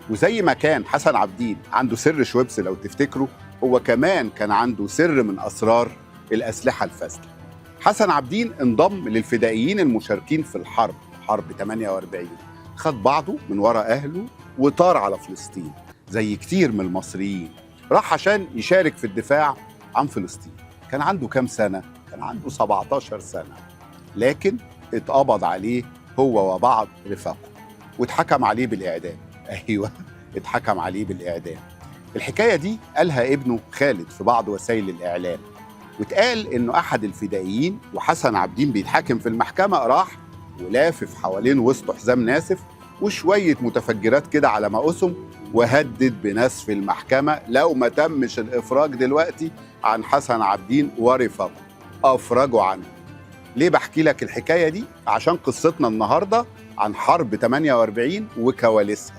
وزي ما كان حسن عابدين عنده سر شويبس لو تفتكروا، هو كمان كان عنده سر من أسرار الأسلحة الفاسدة. حسن عابدين انضم للفدائيين المشاركين في حرب 48، خد بعضه من ورا أهله وطار على فلسطين زي كتير من المصريين، راح عشان يشارك في الدفاع عن فلسطين. كان عنده كام سنة؟ كان عنده 17 سنة، لكن اتقبض عليه هو وبعض رفاقه واتحكم عليه بالإعدام. أيوة، اتحكم عليه بالإعدام. الحكاية دي قالها ابنه خالد في بعض وسائل الإعلام، واتقال إنه أحد الفدائيين وحسن عابدين بيتحاكم في المحكمة راح ولافف حوالين وسطه حزام ناسف وشوية متفجرات كده على مقاسهم، وهدد بنسف المحكمة لو ما تمش الإفراج دلوقتي عن حسن عابدين ورفاقه. أفرجوا عنه. ليه بحكي لك الحكاية دي؟ عشان قصتنا النهاردة عن حرب 48 وكواليسها.